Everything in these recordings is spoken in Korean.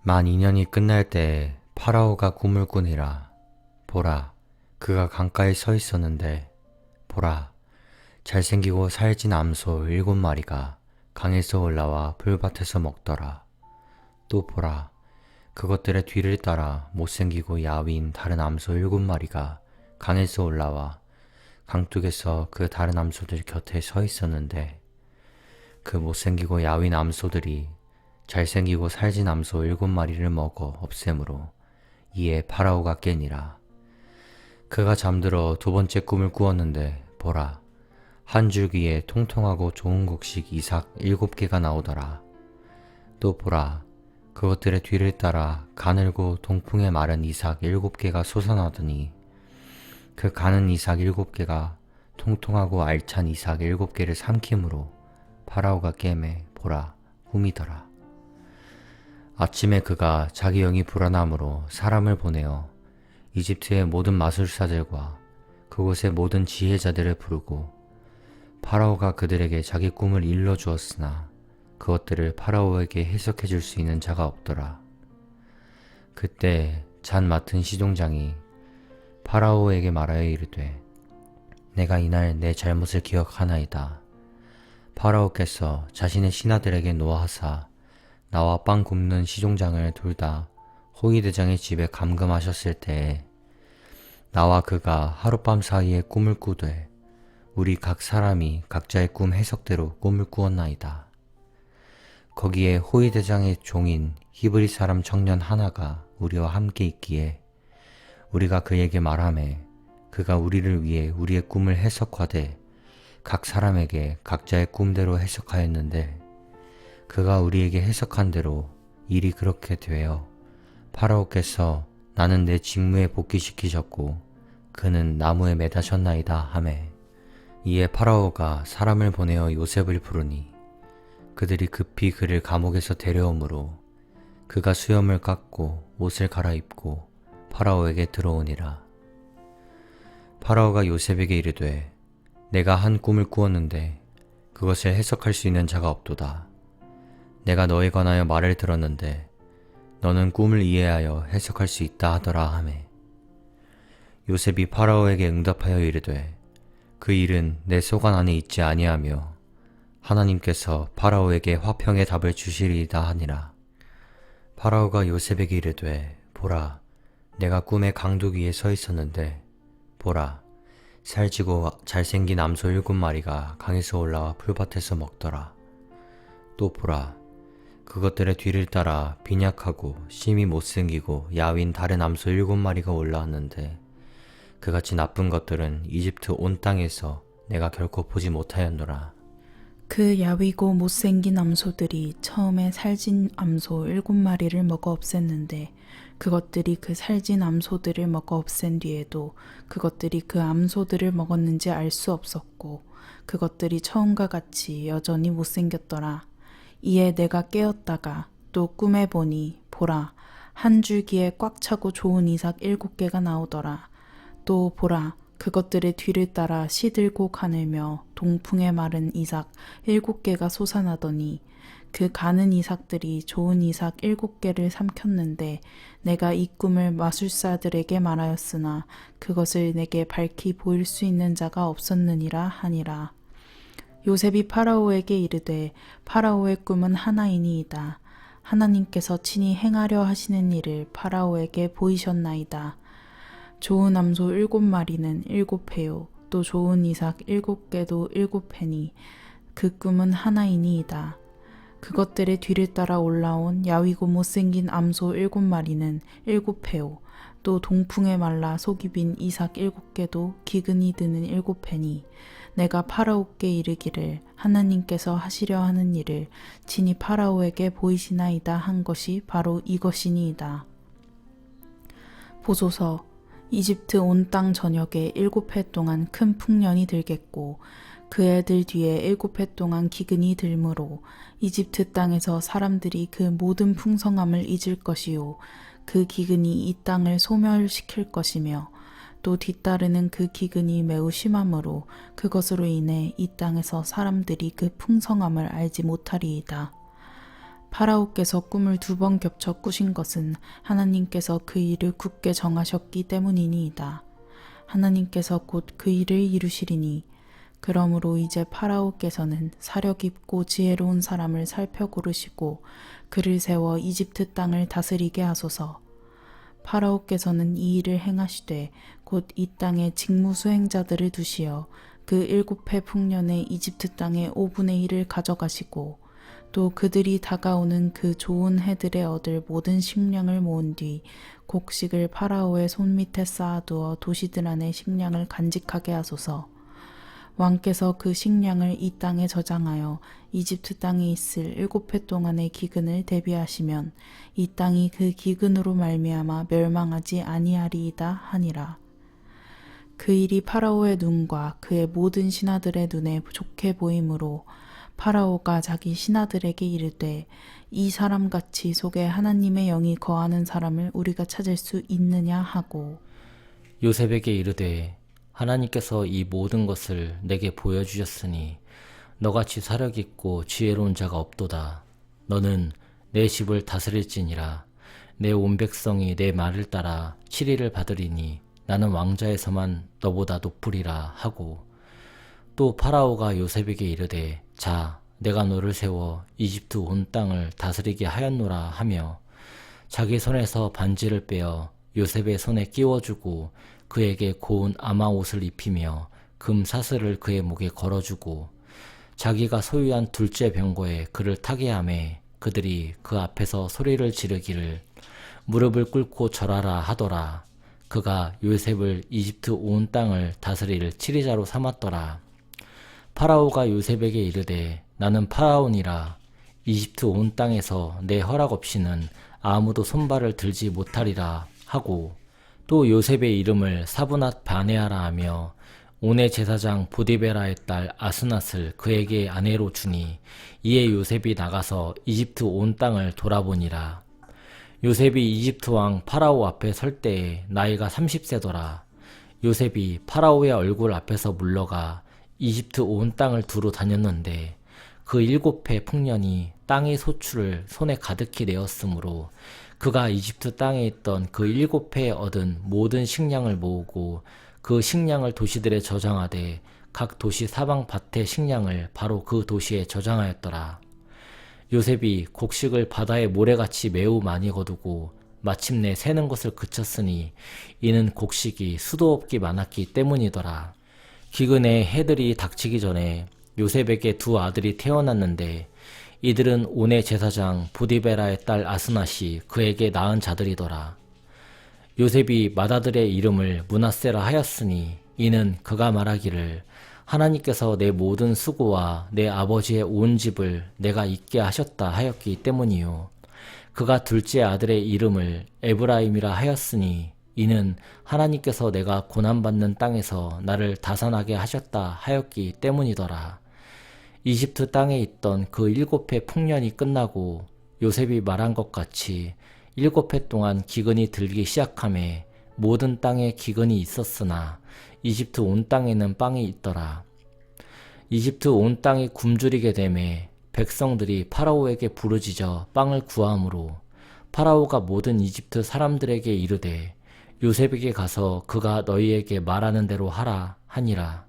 만 2년이 끝날 때 파라오가 꿈을 꾸니라. 보라, 그가 강가에 서 있었는데 보라, 잘생기고 살찐 암소 7마리가 강에서 올라와 풀밭에서 먹더라. 또 보라, 그것들의 뒤를 따라 못생기고 야위인 다른 암소 7마리가 강에서 올라와 강둑에서 그 다른 암소들 곁에 서 있었는데 그 못생기고 야윈 암소들이 잘생기고 살진 암소 7마리를 먹어 없애므로 이에 파라오가 깨니라. 그가 잠들어 두 번째 꿈을 꾸었는데 보라, 한 줄기에 통통하고 좋은 곡식 이삭 7개가 나오더라. 또 보라, 그것들의 뒤를 따라 가늘고 동풍에 마른 이삭 7개가 솟아나더니 그 가는 이삭 7개가 통통하고 알찬 이삭 7개를 삼킴으로 파라오가 깨매 보라, 꿈이더라. 아침에 그가 자기 영이 불안함으로 사람을 보내어 이집트의 모든 마술사들과 그곳의 모든 지혜자들을 부르고 파라오가 그들에게 자기 꿈을 일러주었으나 그것들을 파라오에게 해석해 줄 수 있는 자가 없더라. 그때 잔 맡은 시종장이 파라오에게 말하여 이르되 내가 이날 내 잘못을 기억하나이다. 파라오께서 자신의 신하들에게 노하사 나와 빵 굽는 시종장을 둘 다 호위대장의 집에 감금하셨을 때에 나와 그가 하룻밤 사이에 꿈을 꾸되 우리 각 사람이 각자의 꿈 해석대로 꿈을 꾸었나이다. 거기에 호위대장의 종인 히브리 사람 청년 하나가 우리와 함께 있기에 우리가 그에게 말하매 그가 우리를 위해 우리의 꿈을 해석하되 각 사람에게 각자의 꿈대로 해석하였는데 그가 우리에게 해석한 대로 일이 그렇게 되어 파라오께서 나는 내 직무에 복귀시키셨고 그는 나무에 매다셨나이다 하매 이에 파라오가 사람을 보내어 요셉을 부르니 그들이 급히 그를 감옥에서 데려오므로 그가 수염을 깎고 옷을 갈아입고 파라오에게 들어오니라. 파라오가 요셉에게 이르되 내가 한 꿈을 꾸었는데 그것을 해석할 수 있는 자가 없도다. 내가 너에 관하여 말을 들었는데 너는 꿈을 이해하여 해석할 수 있다 하더라 하매 요셉이 파라오에게 응답하여 이르되 그 일은 내 소관 안에 있지 아니하며 하나님께서 파라오에게 화평의 답을 주시리이다 하니라. 파라오가 요셉에게 이르되 보라, 내가 꿈에 강둑 위에 서 있었는데 보라, 살찌고 잘생긴 암소 7마리가 강에서 올라와 풀밭에서 먹더라. 또 보라, 그것들의 뒤를 따라 빈약하고 심히 못생기고 야윈 다른 암소 7마리가 올라왔는데 그같이 나쁜 것들은 이집트 온 땅에서 내가 결코 보지 못하였노라. 그 야위고 못생긴 암소들이 처음에 살진 암소 7마리를 먹어 없앴는데 그것들이 그 살진 암소들을 먹어 없앤 뒤에도 그것들이 그 암소들을 먹었는지 알 수 없었고 그것들이 처음과 같이 여전히 못생겼더라. 이에 내가 깨었다가 또 꿈에 보니 보라, 한 줄기에 꽉 차고 좋은 이삭 7개가 나오더라. 또 보라, 그것들의 뒤를 따라 시들고 가늘며 동풍에 마른 이삭 7개가 솟아나더니 그 가는 이삭들이 좋은 이삭 7개를 삼켰는데 내가 이 꿈을 마술사들에게 말하였으나 그것을 내게 밝히 보일 수 있는 자가 없었느니라 하니라. 요셉이 파라오에게 이르되 파라오의 꿈은 하나이니이다. 하나님께서 친히 행하려 하시는 일을 파라오에게 보이셨나이다. 좋은 암소 7마리는 7회요. 또 좋은 이삭 7개도 7회니 그 꿈은 하나이니이다. 그것들의 뒤를 따라 올라온 야위고 못생긴 암소 7마리는 7회요. 또 동풍에 말라 속이 빈 이삭 7개도 기근이 드는 7회니 내가 파라오께 이르기를 하나님께서 하시려 하는 일을 친히 파라오에게 보이시나이다 한 것이 바로 이것이니이다. 보소서, 이집트 온 땅 전역에 7해 동안 큰 풍년이 들겠고 그 애들 뒤에 7해 동안 기근이 들므로 이집트 땅에서 사람들이 그 모든 풍성함을 잊을 것이요 그 기근이 이 땅을 소멸시킬 것이며 또 뒤따르는 그 기근이 매우 심함으로 그것으로 인해 이 땅에서 사람들이 그 풍성함을 알지 못하리이다. 파라오께서 꿈을 2번 겹쳐 꾸신 것은 하나님께서 그 일을 굳게 정하셨기 때문이니이다. 하나님께서 곧 그 일을 이루시리니 그러므로 이제 파라오께서는 사려 깊고 지혜로운 사람을 살펴 고르시고 그를 세워 이집트 땅을 다스리게 하소서. 파라오께서는 이 일을 행하시되 곧 이 땅에 직무 수행자들을 두시어 그 7해 풍년에 이집트 땅의 5분의 1을 가져가시고 또 그들이 다가오는 그 좋은 해들에 얻을 모든 식량을 모은 뒤 곡식을 파라오의 손밑에 쌓아두어 도시들 안에 식량을 간직하게 하소서. 왕께서 그 식량을 이 땅에 저장하여 이집트 땅에 있을 7해 동안의 기근을 대비하시면 이 땅이 그 기근으로 말미암아 멸망하지 아니하리이다 하니라. 그 일이 파라오의 눈과 그의 모든 신하들의 눈에 좋게 보이므로 파라오가 자기 신하들에게 이르되 이 사람같이 속에 하나님의 영이 거하는 사람을 우리가 찾을 수 있느냐 하고 요셉에게 이르되 하나님께서 이 모든 것을 내게 보여주셨으니 너같이 사력 있고 지혜로운 자가 없도다. 너는 내 집을 다스릴지니라. 내 온 백성이 내 말을 따라 치리를 받으리니 나는 왕자에서만 너보다 높으리라 하고 또 파라오가 요셉에게 이르되 자 내가 너를 세워 이집트 온 땅을 다스리게 하였노라 하며 자기 손에서 반지를 빼어 요셉의 손에 끼워주고 그에게 고운 아마옷을 입히며 금 사슬을 그의 목에 걸어주고 자기가 소유한 둘째 병거에 그를 타게 하매 그들이 그 앞에서 소리를 지르기를 무릎을 꿇고 절하라 하더라. 그가 요셉을 이집트 온 땅을 다스릴 치리자로 삼았더라. 파라오가 요셉에게 이르되 나는 파라오니라. 이집트 온 땅에서 내 허락 없이는 아무도 손발을 들지 못하리라 하고 또 요셉의 이름을 사브낫 바네아라 하며 온의 제사장 보디베라의 딸 아스낫을 그에게 아내로 주니 이에 요셉이 나가서 이집트 온 땅을 돌아보니라. 요셉이 이집트 왕 파라오 앞에 설 때에 나이가 30세더라. 요셉이 파라오의 얼굴 앞에서 물러가 이집트 온 땅을 두루 다녔는데 그 7해 풍년이 땅의 소출을 손에 가득히 내었으므로 그가 이집트 땅에 있던 그 7해에 얻은 모든 식량을 모으고 그 식량을 도시들에 저장하되 각 도시 사방 밭의 식량을 바로 그 도시에 저장하였더라. 요셉이 곡식을 바다의 모래같이 매우 많이 거두고 마침내 새는 것을 그쳤으니 이는 곡식이 수도 없기 많았기 때문이더라. 기근에 해들이 닥치기 전에 요셉에게 2 아들이 태어났는데 이들은 온의 제사장 보디베라의 딸 아스낫이 그에게 낳은 자들이더라. 요셉이 맏아들의 이름을 므낫세라 하였으니 이는 그가 말하기를 하나님께서 내 모든 수고와 내 아버지의 온 집을 내가 잊게 하셨다 하였기 때문이요. 그가 둘째 아들의 이름을 에브라임이라 하였으니 이는 하나님께서 내가 고난받는 땅에서 나를 다산하게 하셨다 하였기 때문이더라. 이집트 땅에 있던 그 7해 풍년이 끝나고 요셉이 말한 것 같이 7해 동안 기근이 들기 시작하매 모든 땅에 기근이 있었으나 이집트 온 땅에는 빵이 있더라. 이집트 온 땅이 굶주리게 되매 백성들이 파라오에게 부르짖어 빵을 구하므로 파라오가 모든 이집트 사람들에게 이르되 요셉에게 가서 그가 너희에게 말하는 대로 하라 하니라.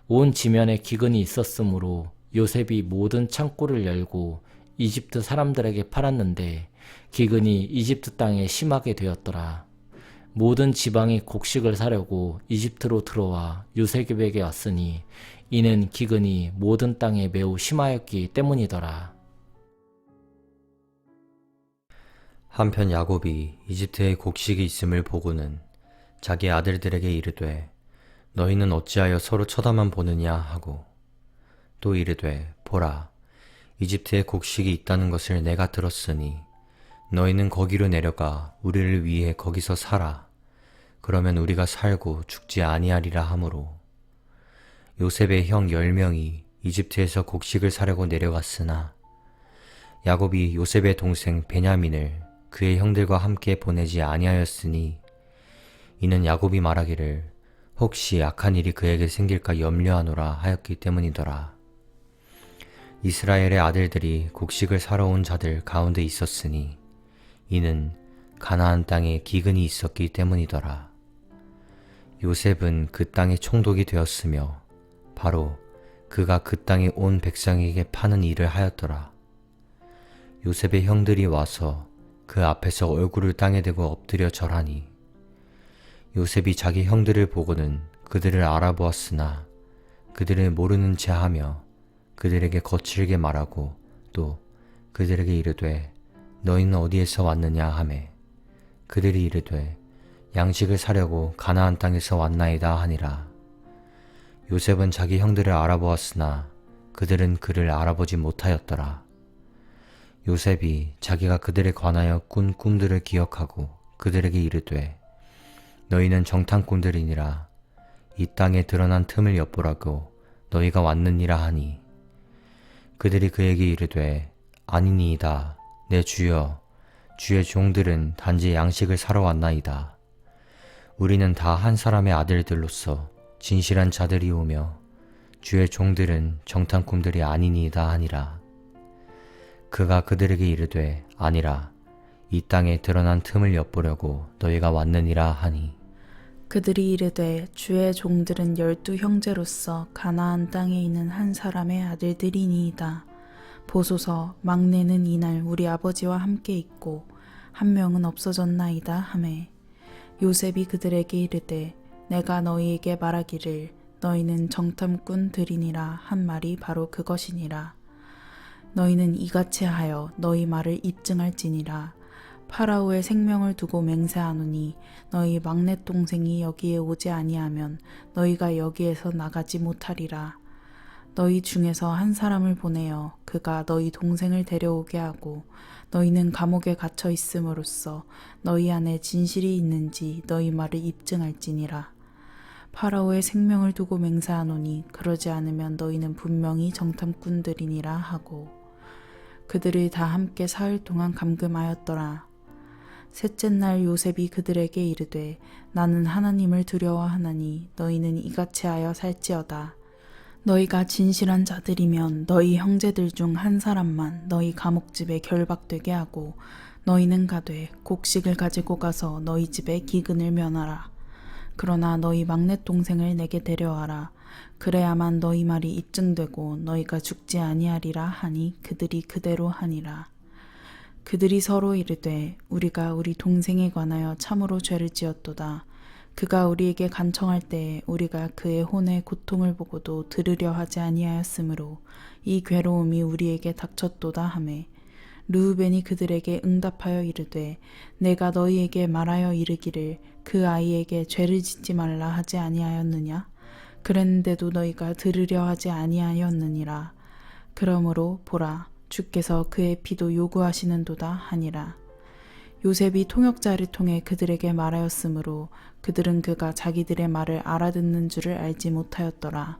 온 지면에 기근이 있었으므로 요셉이 모든 창고를 열고 이집트 사람들에게 팔았는데 기근이 이집트 땅에 심하게 되었더라. 모든 지방이 곡식을 사려고 이집트로 들어와 요셉에게 왔으니 이는 기근이 모든 땅에 매우 심하였기 때문이더라. 한편 야곱이 이집트에 곡식이 있음을 보고는 자기 아들들에게 이르되 너희는 어찌하여 서로 쳐다만 보느냐 하고 또 이르되 보라 이집트에 곡식이 있다는 것을 내가 들었으니 너희는 거기로 내려가 우리를 위해 거기서 살아. 그러면 우리가 살고 죽지 아니하리라 하므로 요셉의 형 10명이 이집트에서 곡식을 사려고 내려갔으나 야곱이 요셉의 동생 베냐민을 그의 형들과 함께 보내지 아니하였으니 이는 야곱이 말하기를 혹시 악한 일이 그에게 생길까 염려하노라 하였기 때문이더라. 이스라엘의 아들들이 곡식을 사러 온 자들 가운데 있었으니 이는 가나안 땅에 기근이 있었기 때문이더라. 요셉은 그 땅의 총독이 되었으며 바로 그가 그 땅에 온 백성에게 파는 일을 하였더라. 요셉의 형들이 와서 그 앞에서 얼굴을 땅에 대고 엎드려 절하니 요셉이 자기 형들을 보고는 그들을 알아보았으나 그들을 모르는 체하며 그들에게 거칠게 말하고 또 그들에게 이르되 너희는 어디에서 왔느냐 하매 그들이 이르되 양식을 사려고 가나안 땅에서 왔나이다 하니라. 요셉은 자기 형들을 알아보았으나 그들은 그를 알아보지 못하였더라. 요셉이 자기가 그들에 관하여 꾼 꿈들을 기억하고 그들에게 이르되 너희는 정탐꾼들이니라. 이 땅에 드러난 틈을 엿보라고 너희가 왔느니라 하니 그들이 그에게 이르되 아니니이다. 내 주여 주의 종들은 단지 양식을 사러 왔나이다. 우리는 다 한 사람의 아들들로서 진실한 자들이 오며 주의 종들은 정탐꾼들이 아니니이다 하니라. 그가 그들에게 이르되 아니라 이 땅에 드러난 틈을 엿보려고 너희가 왔느니라 하니 그들이 이르되 주의 종들은 12 형제로서 가나안 땅에 있는 한 사람의 아들들이니이다. 보소서 막내는 이날 우리 아버지와 함께 있고 한 명은 없어졌나이다 하매 요셉이 그들에게 이르되 내가 너희에게 말하기를 너희는 정탐꾼들이니라 한 말이 바로 그것이니라. 너희는 이같이 하여 너희 말을 입증할지니라. 파라오의 생명을 두고 맹세하노니 너희 막내 동생이 여기에 오지 아니하면 너희가 여기에서 나가지 못하리라. 너희 중에서 한 사람을 보내어 그가 너희 동생을 데려오게 하고 너희는 감옥에 갇혀 있음으로써 너희 안에 진실이 있는지 너희 말을 입증할지니라. 파라오의 생명을 두고 맹세하노니 그러지 않으면 너희는 분명히 정탐꾼들이니라 하고 그들이 다 함께 사흘 동안 감금하였더라. 셋째 날 요셉이 그들에게 이르되 나는 하나님을 두려워하나니 너희는 이같이 하여 살지어다. 너희가 진실한 자들이면 너희 형제들 중 한 사람만 너희 감옥집에 결박되게 하고 너희는 가되 곡식을 가지고 가서 너희 집에 기근을 면하라. 그러나 너희 막내 동생을 내게 데려와라. 그래야만 너희 말이 입증되고 너희가 죽지 아니하리라 하니 그들이 그대로 하니라. 그들이 서로 이르되 우리가 우리 동생에 관하여 참으로 죄를 지었도다. 그가 우리에게 간청할 때에 우리가 그의 혼의 고통을 보고도 들으려 하지 아니하였으므로 이 괴로움이 우리에게 닥쳤도다 하매 르우벤이 그들에게 응답하여 이르되 내가 너희에게 말하여 이르기를 그 아이에게 죄를 짓지 말라 하지 아니하였느냐? 그랬는데도 너희가 들으려 하지 아니하였느니라. 그러므로 보라 주께서 그의 피도 요구하시는도다 하니라. 요셉이 통역자를 통해 그들에게 말하였으므로 그들은 그가 자기들의 말을 알아듣는 줄을 알지 못하였더라.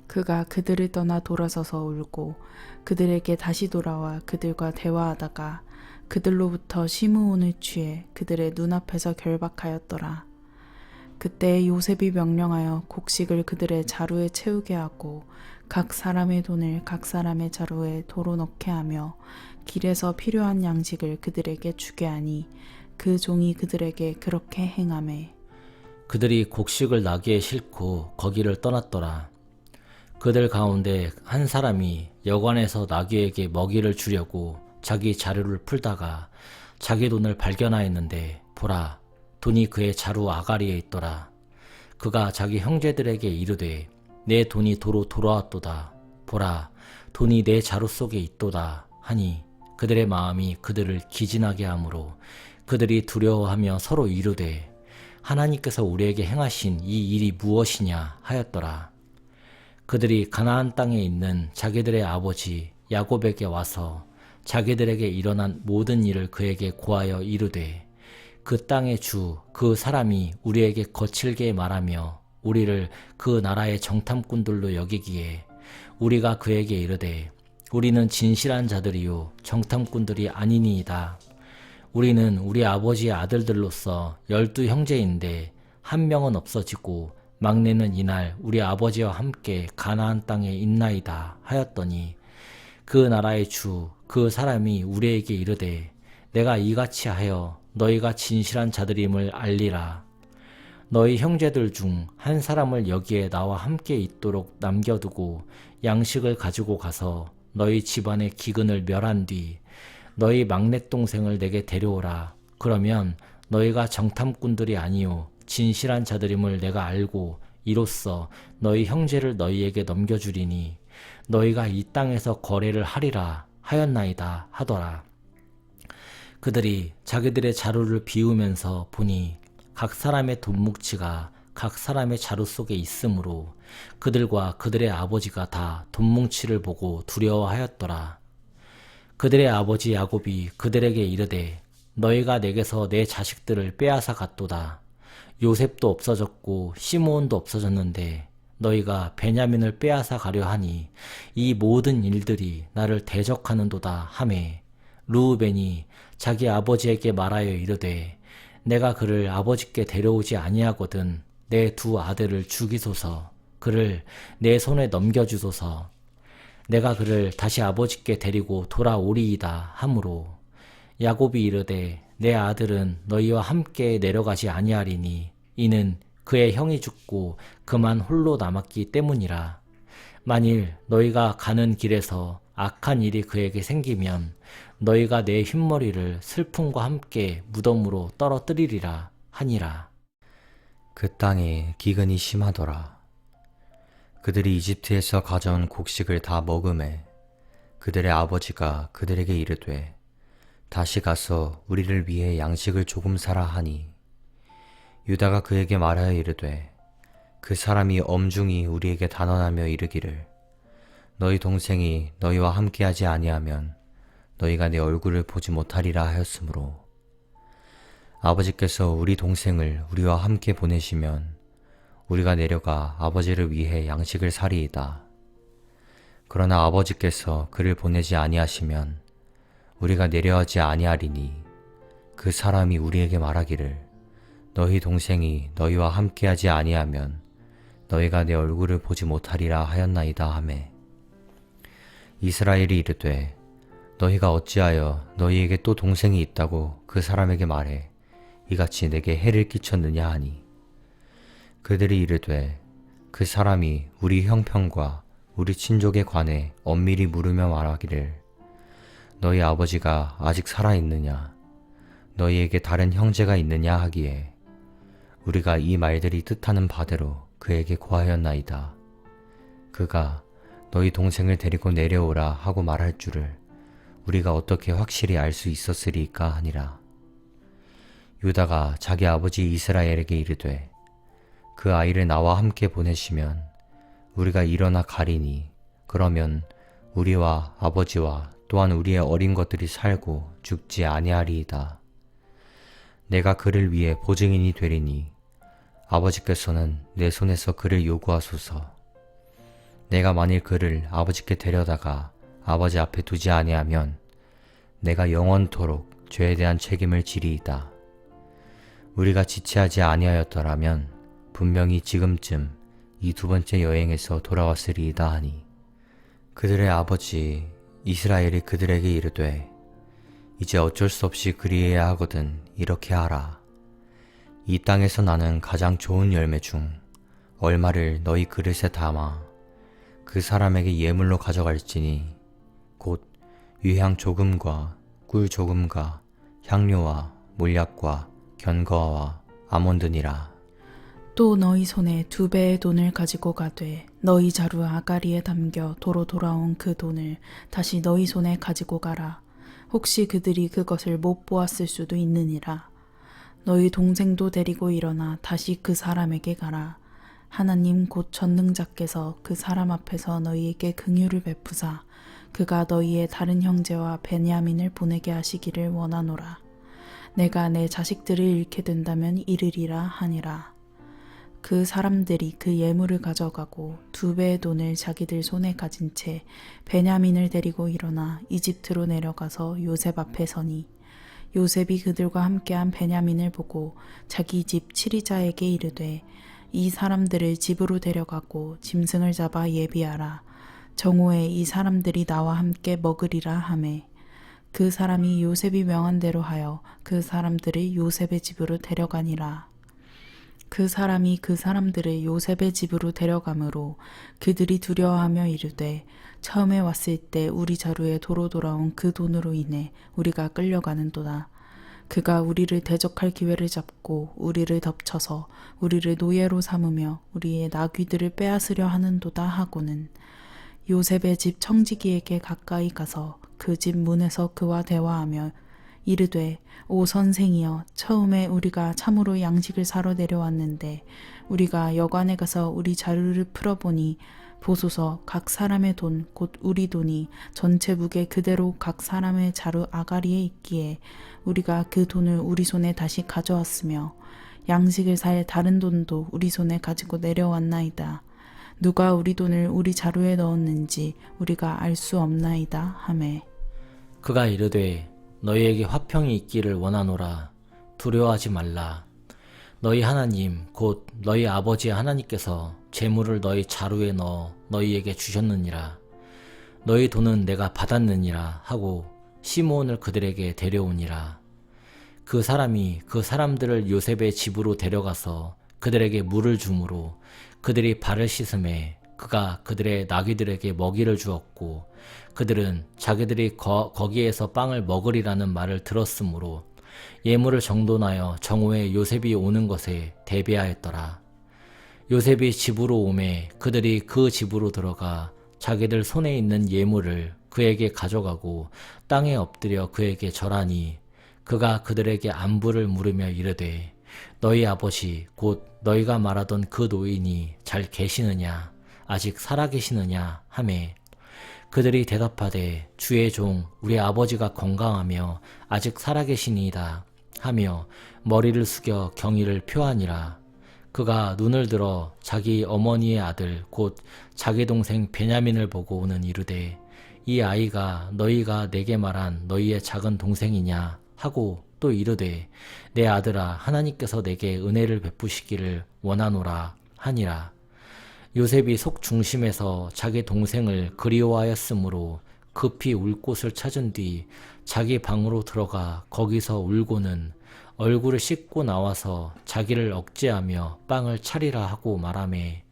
그가 그들을 떠나 돌아서서 울고 그들에게 다시 돌아와 그들과 대화하다가 그들로부터 시므온을 취해 그들의 눈앞에서 결박하였더라. 그때 요셉이 명령하여 곡식을 그들의 자루에 채우게 하고 각 사람의 돈을 각 사람의 자루에 도로 넣게 하며 길에서 필요한 양식을 그들에게 주게 하니 그 종이 그들에게 그렇게 행하매 그들이 곡식을 나귀에 싣고 거기를 떠났더라. 그들 가운데 한 사람이 여관에서 나귀에게 먹이를 주려고 자기 자루를 풀다가 자기 돈을 발견하였는데 보라 돈이 그의 자루 아가리에 있더라. 그가 자기 형제들에게 이르되 내 돈이 도로 돌아왔도다. 보라 돈이 내 자루 속에 있도다 하니 그들의 마음이 그들을 기진하게 하므로 그들이 두려워하며 서로 이르되 하나님께서 우리에게 행하신 이 일이 무엇이냐 하였더라. 그들이 가나안 땅에 있는 자기들의 아버지 야곱에게 와서 자기들에게 일어난 모든 일을 그에게 고하여 이르되 그 땅의 주 그 사람이 우리에게 거칠게 말하며 우리를 그 나라의 정탐꾼들로 여기기에 우리가 그에게 이르되 우리는 진실한 자들이요 정탐꾼들이 아니니이다. 우리는 우리 아버지의 아들들로서 12 형제인데 한 명은 없어지고 막내는 이날 우리 아버지와 함께 가나안 땅에 있나이다 하였더니 그 나라의 주 그 사람이 우리에게 이르되 내가 이같이 하여 너희가 진실한 자들임을 알리라. 너희 형제들 중 한 사람을 여기에 나와 함께 있도록 남겨두고 양식을 가지고 가서 너희 집안의 기근을 멸한 뒤 너희 막내 동생을 내게 데려오라. 그러면 너희가 정탐꾼들이 아니요 진실한 자들임을 내가 알고 이로써 너희 형제를 너희에게 넘겨주리니 너희가 이 땅에서 거래를 하리라 하였나이다 하더라. 그들이 자기들의 자루를 비우면서 보니 각 사람의 돈뭉치가 각 사람의 자루 속에 있으므로 그들과 그들의 아버지가 다 돈뭉치를 보고 두려워하였더라. 그들의 아버지 야곱이 그들에게 이르되 너희가 내게서 내 자식들을 빼앗아 갔도다. 요셉도 없어졌고 시므온도 없어졌는데 너희가 베냐민을 빼앗아 가려 하니 이 모든 일들이 나를 대적하는도다 하매 르우벤이 자기 아버지에게 말하여 이르되 내가 그를 아버지께 데려오지 아니하거든 내 두 아들을 죽이소서. 그를 내 손에 넘겨주소서. 내가 그를 다시 아버지께 데리고 돌아오리이다 하므로 야곱이 이르되 내 아들은 너희와 함께 내려가지 아니하리니 이는 그의 형이 죽고 그만 홀로 남았기 때문이라. 만일 너희가 가는 길에서 악한 일이 그에게 생기면 너희가 내 흰머리를 슬픔과 함께 무덤으로 떨어뜨리리라 하니라. 그 땅에 기근이 심하더라. 그들이 이집트에서 가져온 곡식을 다 먹음에 그들의 아버지가 그들에게 이르되 다시 가서 우리를 위해 양식을 조금 사라 하니 유다가 그에게 말하여 이르되 그 사람이 엄중히 우리에게 단언하며 이르기를 너희 동생이 너희와 함께하지 아니하면 너희가 내 얼굴을 보지 못하리라 하였으므로 아버지께서 우리 동생을 우리와 함께 보내시면 우리가 내려가 아버지를 위해 양식을 사리이다. 그러나 아버지께서 그를 보내지 아니하시면 우리가 내려가지 아니하리니 그 사람이 우리에게 말하기를 너희 동생이 너희와 함께하지 아니하면 너희가 내 얼굴을 보지 못하리라 하였나이다 하매 이스라엘이 이르되 너희가 어찌하여 너희에게 또 동생이 있다고 그 사람에게 말해 이같이 내게 해를 끼쳤느냐 하니 그들이 이르되 그 사람이 우리 형편과 우리 친족에 관해 엄밀히 물으며 말하기를 너희 아버지가 아직 살아있느냐 너희에게 다른 형제가 있느냐 하기에 우리가 이 말들이 뜻하는 바대로 그에게 고하였나이다. 그가 너희 동생을 데리고 내려오라 하고 말할 줄을 우리가 어떻게 확실히 알 수 있었으리까 하니라. 유다가 자기 아버지 이스라엘에게 이르되 그 아이를 나와 함께 보내시면 우리가 일어나 가리니 그러면 우리와 아버지와 또한 우리의 어린 것들이 살고 죽지 아니하리이다. 내가 그를 위해 보증인이 되리니 아버지께서는 내 손에서 그를 요구하소서. 내가 만일 그를 아버지께 데려다가 아버지 앞에 두지 아니하면 내가 영원토록 죄에 대한 책임을 지리이다. 우리가 지체하지 아니하였더라면 분명히 지금쯤 이 두 번째 여행에서 돌아왔으리이다 하니 그들의 아버지 이스라엘이 그들에게 이르되 이제 어쩔 수 없이 그리해야 하거든 이렇게 하라. 이 땅에서 나는 가장 좋은 열매 중 얼마를 너희 그릇에 담아 그 사람에게 예물로 가져갈지니 곧 유향 조금과 꿀 조금과 향료와 몰약과 견과와 아몬드니라. 또 너희 손에 2배의 돈을 가지고 가되 너희 자루 아가리에 담겨 도로 돌아온 그 돈을 다시 너희 손에 가지고 가라. 혹시 그들이 그것을 못 보았을 수도 있느니라. 너희 동생도 데리고 일어나 다시 그 사람에게 가라. 하나님 곧 전능자께서 그 사람 앞에서 너희에게 긍휼을 베푸사 그가 너희의 다른 형제와 베냐민을 보내게 하시기를 원하노라. 내가 내 자식들을 잃게 된다면 이르리라 하니라. 그 사람들이 그 예물을 가져가고 2배의 돈을 자기들 손에 가진 채 베냐민을 데리고 일어나 이집트로 내려가서 요셉 앞에 서니 요셉이 그들과 함께한 베냐민을 보고 자기 집 치리자에게 이르되 이 사람들을 집으로 데려가고 짐승을 잡아 예비하라. 정오에 이 사람들이 나와 함께 먹으리라 하매 그 사람이 요셉이 명한 대로 하여 그 사람들을 요셉의 집으로 데려가니라. 그 사람이 그 사람들을 요셉의 집으로 데려가므로 그들이 두려워하며 이르되 처음에 왔을 때 우리 자루에 도로 돌아온 그 돈으로 인해 우리가 끌려가는도다. 그가 우리를 대적할 기회를 잡고 우리를 덮쳐서 우리를 노예로 삼으며 우리의 나귀들을 빼앗으려 하는도다 하고는 요셉의 집 청지기에게 가까이 가서 그 집 문에서 그와 대화하며 이르되 오 선생이여 처음에 우리가 참으로 양식을 사러 내려왔는데 우리가 여관에 가서 우리 자루를 풀어보니 보소서 각 사람의 돈 곧 우리 돈이 전체 무게 그대로 각 사람의 자루 아가리에 있기에 우리가 그 돈을 우리 손에 다시 가져왔으며 양식을 살 다른 돈도 우리 손에 가지고 내려왔나이다. 누가 우리 돈을 우리 자루에 넣었는지 우리가 알 수 없나이다 하매 그가 이르되 너희에게 화평이 있기를 원하노라. 두려워하지 말라. 너희 하나님 곧 너희 아버지의 하나님께서 재물을 너희 자루에 넣어 너희에게 주셨느니라. 너희 돈은 내가 받았느니라 하고 시므온을 그들에게 데려오니라. 그 사람이 그 사람들을 요셉의 집으로 데려가서 그들에게 물을 주므로 그들이 발을 씻음에 그가 그들의 나귀들에게 먹이를 주었고 그들은 자기들이 거기에서 빵을 먹으리라는 말을 들었으므로 예물을 정돈하여 정오에 요셉이 오는 것에 대비하였더라. 요셉이 집으로 오매 그들이 그 집으로 들어가 자기들 손에 있는 예물을 그에게 가져가고 땅에 엎드려 그에게 절하니 그가 그들에게 안부를 물으며 이르되 너희 아버지 곧 너희가 말하던 그 노인이 잘 계시느냐 아직 살아계시느냐 하매 그들이 대답하되 주의 종 우리 아버지가 건강하며 아직 살아계시니이다 하며 머리를 숙여 경의를 표하니라. 그가 눈을 들어 자기 어머니의 아들 곧 자기 동생 베냐민을 보고 오는 이르되 이 아이가 너희가 내게 말한 너희의 작은 동생이냐 하고 또 이르되 내 아들아 하나님께서 내게 은혜를 베푸시기를 원하노라 하니라. 요셉이 속 중심에서 자기 동생을 그리워하였으므로 급히 울 곳을 찾은 뒤 자기 방으로 들어가 거기서 울고는 얼굴을 씻고 나와서 자기를 억제하며 빵을 차리라 하고 말하매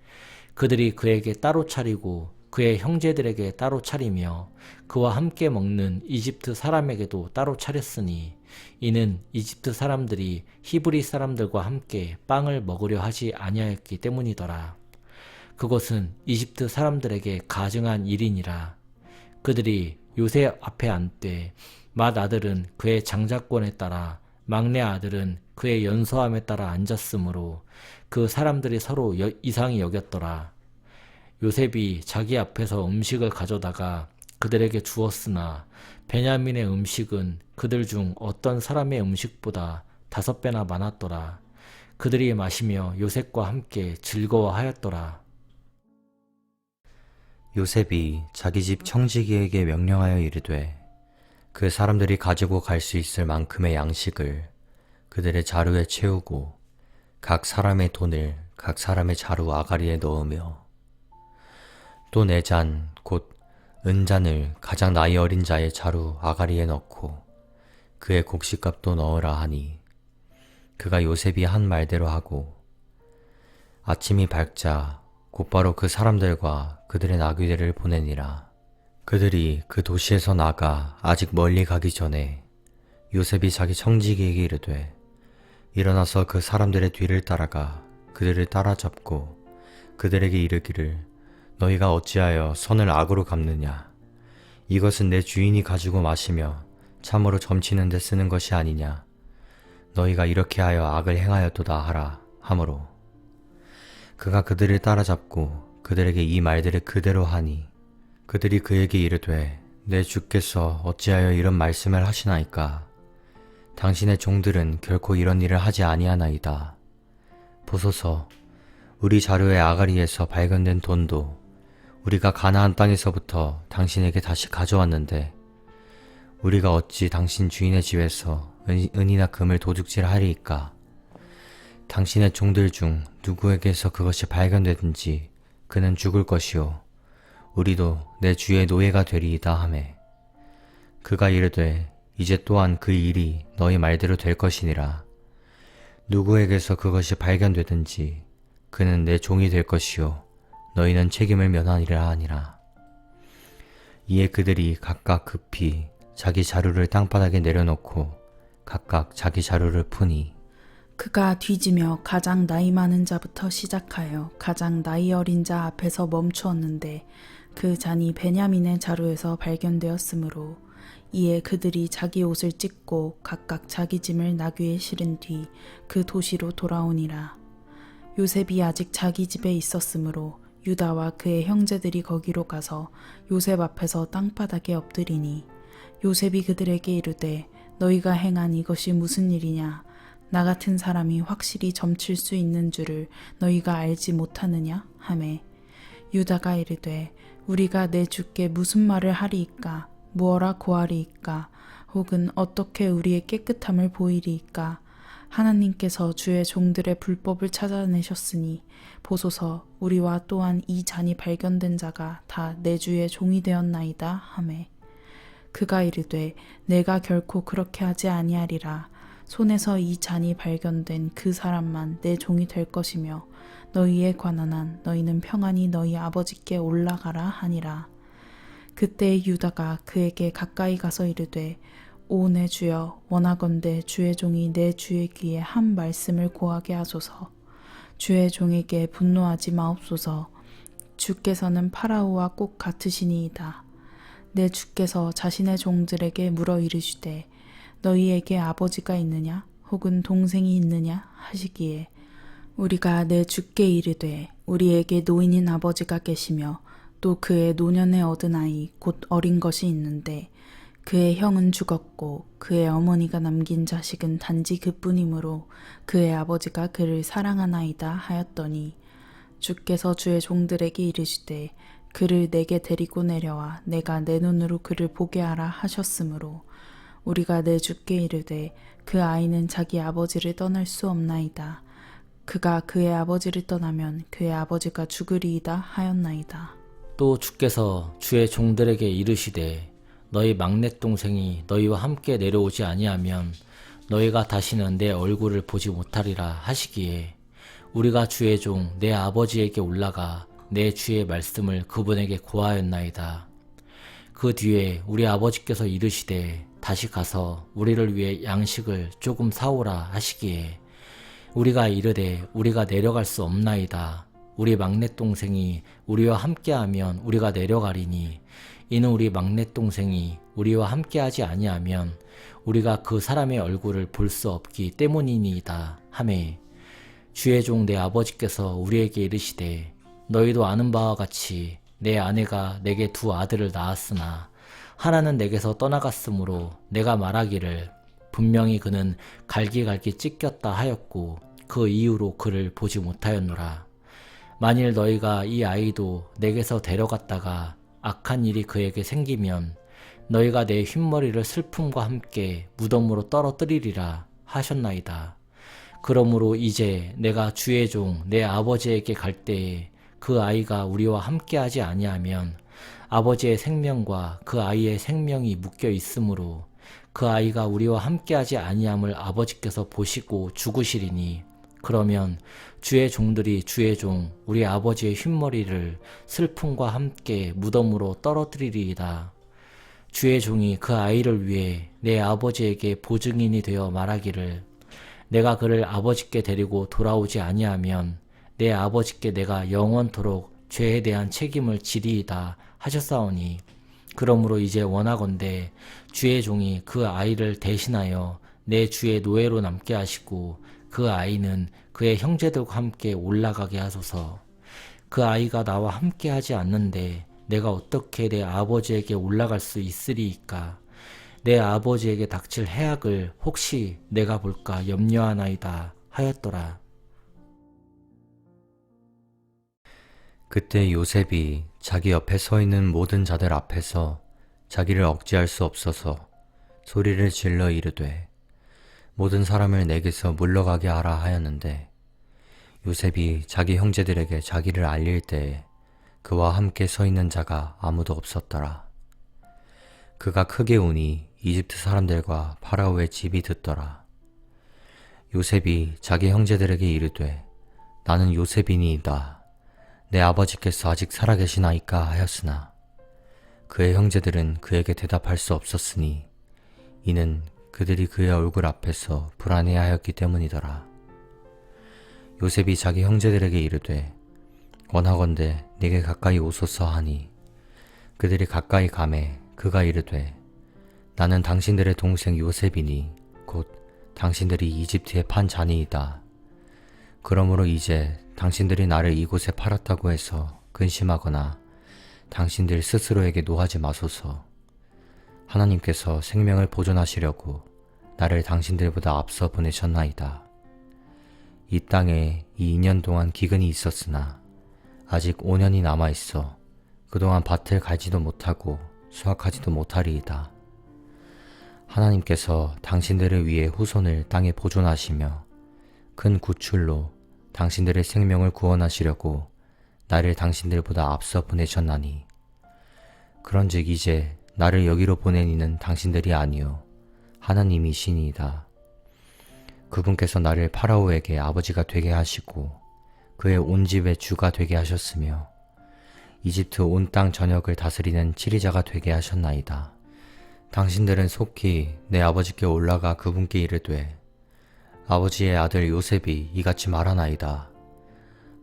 그들이 그에게 따로 차리고 그의 형제들에게 따로 차리며 그와 함께 먹는 이집트 사람에게도 따로 차렸으니 이는 이집트 사람들이 히브리 사람들과 함께 빵을 먹으려 하지 아니하였기 때문이더라. 그것은 이집트 사람들에게 가증한 일이니라. 그들이 요셉 앞에 앉되 맏아들은 그의 장자권에 따라 막내 아들은 그의 연소함에 따라 앉았으므로 그 사람들이 서로 이상히 여겼더라. 요셉이 자기 앞에서 음식을 가져다가 그들에게 주었으나 베냐민의 음식은 그들 중 어떤 사람의 음식보다 5배나 많았더라. 그들이 마시며 요셉과 함께 즐거워하였더라. 요셉이 자기 집 청지기에게 명령하여 이르되 그 사람들이 가지고 갈 수 있을 만큼의 양식을 그들의 자루에 채우고 각 사람의 돈을 각 사람의 자루 아가리에 넣으며 또 네 잔 곧 은잔을 가장 나이 어린 자의 자루 아가리에 넣고 그의 곡식값도 넣으라 하니 그가 요셉이 한 말대로 하고 아침이 밝자 곧바로 그 사람들과 그들의 나귀들을 보내니라. 그들이 그 도시에서 나가 아직 멀리 가기 전에 요셉이 자기 청지기에게 이르되 일어나서 그 사람들의 뒤를 따라가 그들을 따라잡고 그들에게 이르기를 너희가 어찌하여 선을 악으로 갚느냐? 이것은 내 주인이 가지고 마시며 참으로 점치는 데 쓰는 것이 아니냐? 너희가 이렇게 하여 악을 행하였도다 하라 하므로 그가 그들을 따라잡고 그들에게 이 말들을 그대로 하니 그들이 그에게 이르되 내 주께서 어찌하여 이런 말씀을 하시나이까? 당신의 종들은 결코 이런 일을 하지 아니하나이다. 보소서 우리 자루의 아가리에서 발견된 돈도 우리가 가나안 땅에서부터 당신에게 다시 가져왔는데 우리가 어찌 당신 주인의 집에서 은이나 금을 도둑질하리이까? 당신의 종들 중 누구에게서 그것이 발견되든지 그는 죽을 것이요 우리도 내 주의 노예가 되리이다 하매 그가 이르되 이제 또한 그 일이 너희 말대로 될 것이니라. 누구에게서 그것이 발견되든지 그는 내 종이 될 것이요 너희는 책임을 면하리라 하니라. 이에 그들이 각각 급히 자기 자루를 땅바닥에 내려놓고 각각 자기 자루를 푸니 그가 뒤지며 가장 나이 많은 자부터 시작하여 가장 나이 어린 자 앞에서 멈추었는데 그 잔이 베냐민의 자루에서 발견되었으므로 이에 그들이 자기 옷을 찢고 각각 자기 짐을 나귀에 실은 뒤 그 도시로 돌아오니라. 요셉이 아직 자기 집에 있었으므로 유다와 그의 형제들이 거기로 가서 요셉 앞에서 땅바닥에 엎드리니 요셉이 그들에게 이르되 너희가 행한 이것이 무슨 일이냐? 나 같은 사람이 확실히 점칠 수 있는 줄을 너희가 알지 못하느냐? 하매 유다가 이르되 우리가 내 주께 무슨 말을 하리이까? 무어라 고하리이까? 혹은 어떻게 우리의 깨끗함을 보이리이까? 하나님께서 주의 종들의 불법을 찾아내셨으니 보소서 우리와 또한 이 잔이 발견된 자가 다 내 주의 종이 되었나이다 하매 그가 이르되 내가 결코 그렇게 하지 아니하리라. 손에서 이 잔이 발견된 그 사람만 내 종이 될 것이며 너희에 관한 한 너희는 평안히 너희 아버지께 올라가라 하니라. 그때 유다가 그에게 가까이 가서 이르되 오 내 주여 원하건대 주의 종이 내 주의 귀에 한 말씀을 고하게 하소서. 주의 종에게 분노하지 마옵소서. 주께서는 파라오와 꼭 같으시니이다. 내 주께서 자신의 종들에게 물어 이르시되 너희에게 아버지가 있느냐 혹은 동생이 있느냐 하시기에 우리가 내 주께 이르되 우리에게 노인인 아버지가 계시며 또 그의 노년에 얻은 아이 곧 어린 것이 있는데 그의 형은 죽었고 그의 어머니가 남긴 자식은 단지 그뿐이므로 그의 아버지가 그를 사랑하나이다 하였더니 주께서 주의 종들에게 이르시되 그를 내게 데리고 내려와 내가 내 눈으로 그를 보게 하라 하셨으므로 우리가 내 주께 이르되 그 아이는 자기 아버지를 떠날 수 없나이다. 그가 그의 아버지를 떠나면 그의 아버지가 죽으리이다 하였나이다. 또 주께서 주의 종들에게 이르시되 너희 막내 동생이 너희와 함께 내려오지 아니하면 너희가 다시는 내 얼굴을 보지 못하리라 하시기에 우리가 주의 종 내 아버지에게 올라가 내 주의 말씀을 그분에게 고하였나이다. 그 뒤에 우리 아버지께서 이르시되 다시 가서 우리를 위해 양식을 조금 사오라 하시기에 우리가 이르되 우리가 내려갈 수 없나이다. 우리 막내 동생이 우리와 함께하면 우리가 내려가리니 이는 우리 막내 동생이 우리와 함께하지 아니하면 우리가 그 사람의 얼굴을 볼 수 없기 때문이니이다 하매 주의 종 내 아버지께서 우리에게 이르시되 너희도 아는 바와 같이 내 아내가 내게 두 아들을 낳았으나 하나는 내게서 떠나갔으므로 내가 말하기를 분명히 그는 갈기갈기 찢겼다 하였고 그 이후로 그를 보지 못하였노라. 만일 너희가 이 아이도 내게서 데려갔다가 악한 일이 그에게 생기면 너희가 내 흰머리를 슬픔과 함께 무덤으로 떨어뜨리리라 하셨나이다. 그러므로 이제 내가 주의 종 내 아버지에게 갈 때에 그 아이가 우리와 함께하지 아니하면 아버지의 생명과 그 아이의 생명이 묶여 있으므로 그 아이가 우리와 함께하지 아니함을 아버지께서 보시고 죽으시리니 그러면 주의 종들이 주의 종 우리 아버지의 흰머리를 슬픔과 함께 무덤으로 떨어뜨리리이다. 주의 종이 그 아이를 위해 내 아버지에게 보증인이 되어 말하기를 내가 그를 아버지께 데리고 돌아오지 아니하면 내 아버지께 내가 영원토록 죄에 대한 책임을 지리이다 하셨사오니 그러므로 이제 원하건대 주의 종이 그 아이를 대신하여 내 주의 노예로 남게 하시고 그 아이는 그의 형제들과 함께 올라가게 하소서. 그 아이가 나와 함께 하지 않는데 내가 어떻게 내 아버지에게 올라갈 수 있으리이까? 내 아버지에게 닥칠 해악을 혹시 내가 볼까 염려하나이다 하였더라. 그때 요셉이 자기 옆에 서 있는 모든 자들 앞에서 자기를 억제할 수 없어서 소리를 질러 이르되 모든 사람을 내게서 물러가게 하라 하였는데 요셉이 자기 형제들에게 자기를 알릴 때에 그와 함께 서 있는 자가 아무도 없었더라. 그가 크게 우니 이집트 사람들과 파라오의 집이 듣더라. 요셉이 자기 형제들에게 이르되 나는 요셉이니이다. 내 아버지께서 아직 살아계시나이까 하였으나 그의 형제들은 그에게 대답할 수 없었으니 이는 그들이 그의 얼굴 앞에서 불안해하였기 때문이더라. 요셉이 자기 형제들에게 이르되 원하건대 내게 가까이 오소서 하니 그들이 가까이 가매 그가 이르되 나는 당신들의 동생 요셉이니 곧 당신들이 이집트에 판 자니이다. 그러므로 이제 당신들이 나를 이곳에 팔았다고 해서 근심하거나 당신들 스스로에게 노하지 마소서. 하나님께서 생명을 보존하시려고 나를 당신들보다 앞서 보내셨나이다. 이 땅에 이 2년 동안 기근이 있었으나 아직 5년이 남아있어 그동안 밭을 갈지도 못하고 수확하지도 못하리이다. 하나님께서 당신들을 위해 후손을 땅에 보존하시며 큰 구출로 당신들의 생명을 구원하시려고 나를 당신들보다 앞서 보내셨나니 그런즉 이제 나를 여기로 보낸 이는 당신들이 아니요 하나님이시니이다. 그분께서 나를 파라오에게 아버지가 되게 하시고 그의 온 집의 주가 되게 하셨으며 이집트 온 땅 전역을 다스리는 치리자가 되게 하셨나이다. 당신들은 속히 내 아버지께 올라가 그분께 이르되 아버지의 아들 요셉이 이같이 말하나이다.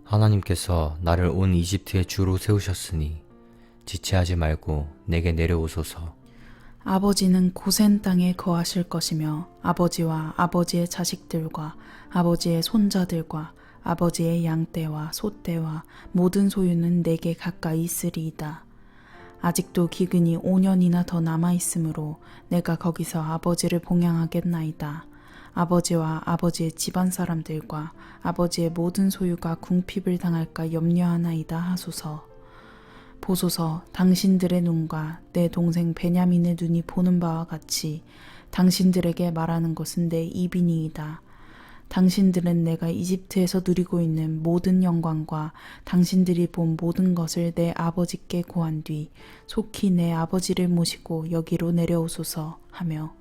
하나님께서 나를 온 이집트의 주로 세우셨으니 지체하지 말고 내게 내려오소서. 아버지는 고센 땅에 거하실 것이며 아버지와 아버지의 자식들과 아버지의 손자들과 아버지의 양떼와 소떼와 모든 소유는 내게 가까이 있으리이다. 아직도 기근이 5년이나 더 남아있으므로 내가 거기서 아버지를 봉양하겠나이다. 아버지와 아버지의 집안 사람들과 아버지의 모든 소유가 궁핍을 당할까 염려하나이다 하소서. 보소서, 당신들의 눈과 내 동생 베냐민의 눈이 보는 바와 같이 당신들에게 말하는 것은 내 입이니이다. 당신들은 내가 이집트에서 누리고 있는 모든 영광과 당신들이 본 모든 것을 내 아버지께 고한 뒤 속히 내 아버지를 모시고 여기로 내려오소서 하며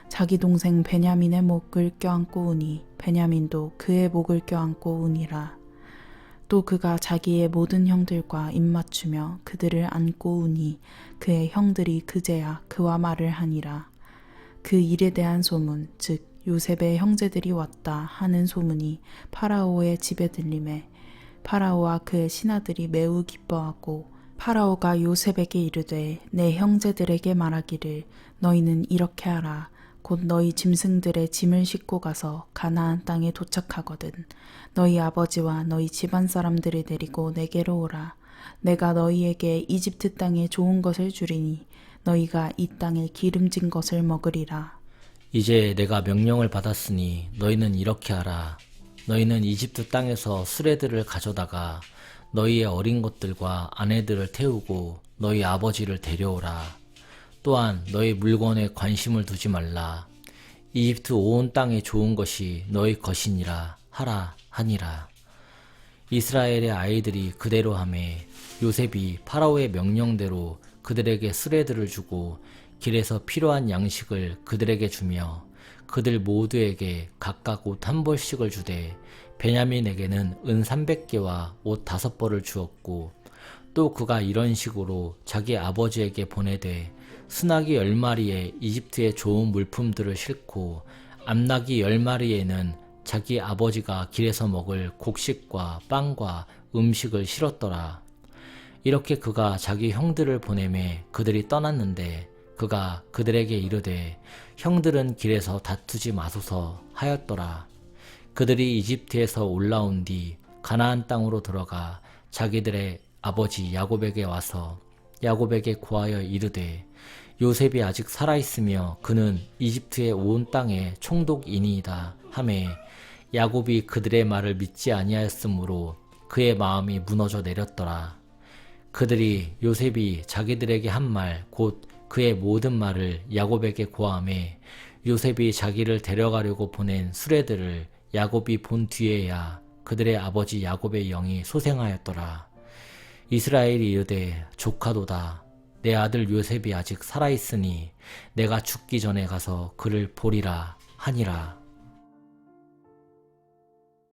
자기 동생 베냐민의 목을 껴안고 우니 베냐민도 그의 목을 껴안고 우니라. 또 그가 자기의 모든 형들과 입맞추며 그들을 안고 우니 그의 형들이 그제야 그와 말을 하니라. 그 일에 대한 소문, 즉 요셉의 형제들이 왔다 하는 소문이 파라오의 집에 들림에 파라오와 그의 신하들이 매우 기뻐하고 파라오가 요셉에게 이르되 내 형제들에게 말하기를 너희는 이렇게 하라. 곧 너희 짐승들의 짐을 싣고 가서 가나안 땅에 도착하거든 너희 아버지와 너희 집안 사람들을 데리고 내게로 오라. 내가 너희에게 이집트 땅에 좋은 것을 주리니 너희가 이 땅에 기름진 것을 먹으리라. 이제 내가 명령을 받았으니 너희는 이렇게 하라. 너희는 이집트 땅에서 수레들을 가져다가 너희의 어린 것들과 아내들을 태우고 너희 아버지를 데려오라. 또한 너희 물건에 관심을 두지 말라. 이집트 온 땅에 좋은 것이 너희 것이니라 하라 하니라. 이스라엘의 아이들이 그대로 하매 요셉이 파라오의 명령대로 그들에게 수레들을 주고 길에서 필요한 양식을 그들에게 주며 그들 모두에게 각각 옷 한 벌씩을 주되 베냐민에게는 은 300개와 옷 5벌을 주었고 또 그가 이런 식으로 자기 아버지에게 보내되 순나기 10마리에 이집트의 좋은 물품들을 싣고 암나기 10마리에는 자기 아버지가 길에서 먹을 곡식과 빵과 음식을 실었더라. 이렇게 그가 자기 형들을 보내매 그들이 떠났는데 그가 그들에게 이르되 형들은 길에서 다투지 마소서 하였더라. 그들이 이집트에서 올라온 뒤 가나안 땅으로 들어가 자기들의 아버지 야곱에게 와서 야곱에게 고하여 이르되 요셉이 아직 살아있으며 그는 이집트의 온 땅에 총독이니이다 하매 야곱이 그들의 말을 믿지 아니하였으므로 그의 마음이 무너져 내렸더라. 그들이 요셉이 자기들에게 한 말 곧 그의 모든 말을 야곱에게 고하매 요셉이 자기를 데려가려고 보낸 수레들을 야곱이 본 뒤에야 그들의 아버지 야곱의 영이 소생하였더라. 이스라엘이 이르되 조카도다. 내 아들 요셉이 아직 살아있으니 내가 죽기 전에 가서 그를 보리라 하니라.